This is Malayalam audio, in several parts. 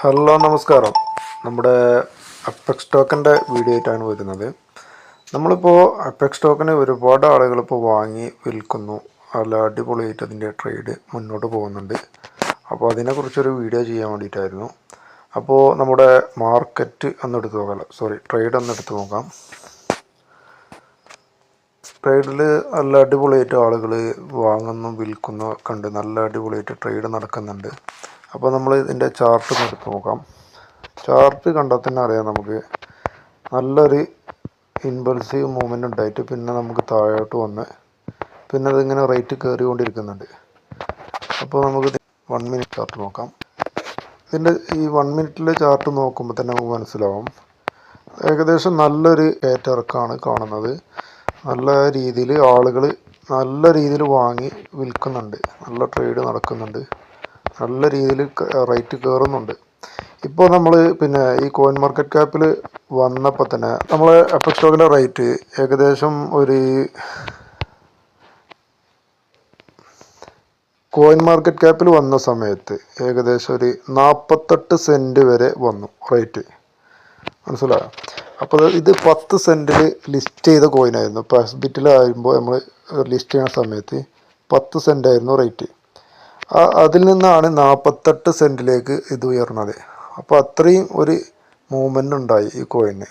ഹലോ നമസ്കാരം. നമ്മുടെ അപ്പെക്സ് ടോക്കൻ്റെ വീഡിയോ ആയിട്ടാണ് വരുന്നത്. നമ്മളിപ്പോൾ അപ്പെക്സ് ടോക്കന് ഒരുപാട് ആളുകൾ ഇപ്പോൾ വാങ്ങി വിൽക്കുന്നു. നല്ല അടിപൊളിയായിട്ട് അതിൻ്റെ ട്രേഡ് മുന്നോട്ട് പോകുന്നുണ്ട്. അപ്പോൾ അതിനെക്കുറിച്ചൊരു വീഡിയോ ചെയ്യാൻ വേണ്ടിയിട്ടായിരുന്നു. അപ്പോൾ നമ്മുടെ മാർക്കറ്റ് ഒന്നെടുത്ത് നോക്കാം, ട്രേഡ് ഒന്നെടുത്ത് നോക്കാം. ട്രേഡിൽ നല്ല അടിപൊളിയായിട്ട് ആളുകൾ വാങ്ങുന്നു വിൽക്കുന്നു കണ്ട് നല്ല അടിപൊളിയായിട്ട് ട്രേഡ് നടക്കുന്നുണ്ട്. അപ്പോൾ നമ്മൾ ഇതിൻ്റെ ചാർട്ട് ഒന്ന് എടുത്ത് നോക്കാം. ചാർട്ട് കണ്ടാൽ തന്നെ അറിയാം നമുക്ക് നല്ലൊരു ഇമ്പൾസീവ് മൂവ്മെൻ്റ് ഉണ്ടായിട്ട് പിന്നെ നമുക്ക് താഴോട്ട് വന്ന് പിന്നെ അതിങ്ങനെ റേറ്റ് കയറിക്കൊണ്ടിരിക്കുന്നുണ്ട്. അപ്പോൾ നമുക്ക് 1 മിനിറ്റ് ചാർട്ട് നോക്കാം. ഇതിൻ്റെ ഈ 1 മിനിറ്റിലെ ചാർട്ട് നോക്കുമ്പോൾ തന്നെ നമുക്ക് മനസ്സിലാവും ഏകദേശം നല്ലൊരു കയറ്റിറക്കമാണ് കാണുന്നത്. നല്ല രീതിയിൽ ആളുകൾ നല്ല രീതിയിൽ വാങ്ങി വിൽക്കുന്നുണ്ട്. നല്ല ട്രേഡ് നടക്കുന്നുണ്ട്. നല്ല രീതിയിൽ റേറ്റ് കയറുന്നുണ്ട്. ഇപ്പോൾ നമ്മൾ ഈ കോയിൻ മാർക്കറ്റ് ക്യാപ്പിൽ വന്നപ്പോൾ തന്നെ നമ്മൾ അപ്പെക്സ് സ്റ്റോക്കിൻ്റെ റേറ്റ് ഏകദേശം ഒരു കോയിൻ മാർക്കറ്റ് ക്യാപ്പിൽ വന്ന സമയത്ത് ഏകദേശം ഒരു 48 സെൻറ്റ് വരെ വന്നു റേറ്റ്. മനസ്സിലായോ? അപ്പോൾ ഇത് 10 സെൻറ്റിൽ ലിസ്റ്റ് ചെയ്ത കോയിനായിരുന്നു. ഇപ്പോൾ എസ്ബിറ്റിലാകുമ്പോൾ നമ്മൾ ലിസ്റ്റ് ചെയ്യുന്ന സമയത്ത് 10 സെൻറ്റ് ആയിരുന്നു റേറ്റ്. അതിൽ നിന്നാണ് 48 സെൻറ്റിലേക്ക് ഇത് ഉയർന്നത്. അപ്പോൾ അത്രയും ഒരു മൂവ്മെൻ്റ് ഉണ്ടായി ഈ കോയിന്.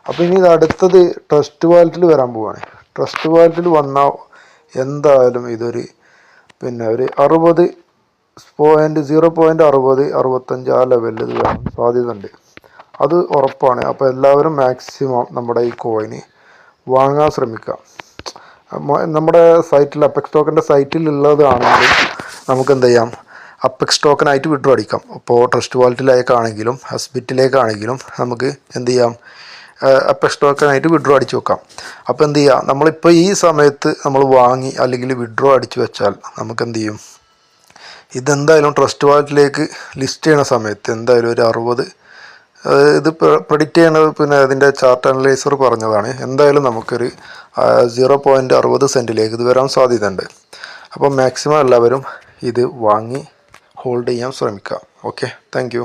അപ്പോൾ ഇനി ഇത് അടുത്തത് ട്രസ്റ്റ് വാലറ്റിൽ വരാൻ പോവുകയാണ്. ട്രസ്റ്റ് വാലറ്റിൽ വന്നാൽ എന്തായാലും ഇതൊരു ഒരു 0.60 ആ ലെവലിൽ ഇത് വരാൻ സാധ്യതയുണ്ട്. അത് ഉറപ്പാണ്. അപ്പോൾ എല്ലാവരും മാക്സിമം നമ്മുടെ ഈ കോയിന് വാങ്ങാൻ ശ്രമിക്കുക. നമ്മുടെ സൈറ്റിൽ അപ്പെക്സ് ടോക്കൻ്റെ സൈറ്റിലുള്ളതാണെങ്കിൽ നമുക്ക് എന്ത് ചെയ്യാം, അപ്പെക്സ് ടോക്കനായിട്ട് വിഡ്രോ അടിക്കാം. ഇപ്പോൾ ട്രസ്റ്റ് വാലറ്റിലേക്കാണെങ്കിലും ഹസ്ബിറ്റിലേക്കാണെങ്കിലും നമുക്ക് എന്ത് ചെയ്യാം, അപ്പെക്സ് ടോക്കനായിട്ട് വിഡ്രോ അടിച്ച് വെക്കാം. അപ്പോൾ എന്ത് ചെയ്യുക, നമ്മളിപ്പോൾ ഈ സമയത്ത് നമ്മൾ വാങ്ങി അല്ലെങ്കിൽ വിഡ്രോ അടിച്ച് വെച്ചാൽ നമുക്ക് എന്ത് ചെയ്യും, ഇതെന്തായാലും ട്രസ്റ്റ് വാലറ്റിലേക്ക് ലിസ്റ്റ് ചെയ്യുന്ന സമയത്ത് എന്തായാലും ഒരു 60 ഇത് പ്രെഡിക്റ്റ് ചെയ്യണത് അതിൻ്റെ ചാർട്ട് അനലൈസർ പറഞ്ഞതാണ്. എന്തായാലും നമുക്കൊരു 0.60 സെൻറ്റിലേക്ക് ഇത് വരാൻ സാധ്യതയുണ്ട്. അപ്പോൾ മാക്സിമം എല്ലാവരും ഇത് വാങ്ങി ഹോൾഡ് ചെയ്യാൻ ശ്രമിക്കുക. Okay, thank you.